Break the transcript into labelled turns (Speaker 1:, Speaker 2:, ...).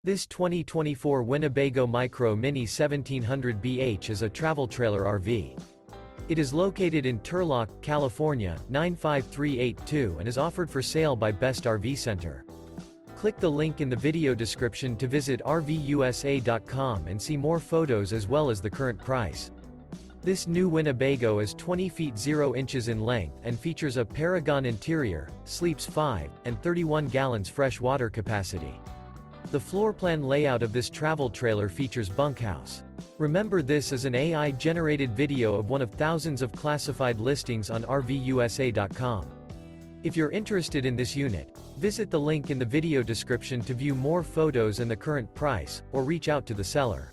Speaker 1: This 2024 Winnebago Micro Minnie 1700BH is a travel trailer RV. It is located in Turlock, California, 95382 and is offered for sale by Best RV Center. Click the link in the video description to visit RVUSA.com and see more photos as well as the current price. This new Winnebago is 20 feet 0 inches in length and features a Paragon interior, sleeps 5, and 31 gallons fresh water capacity. The floor plan layout of this travel trailer features Bunkhouse. Remember, this is an AI-generated video of one of thousands of classified listings on RVUSA.com. If you're interested in this unit, visit the link in the video description to view more photos and the current price, or reach out to the seller.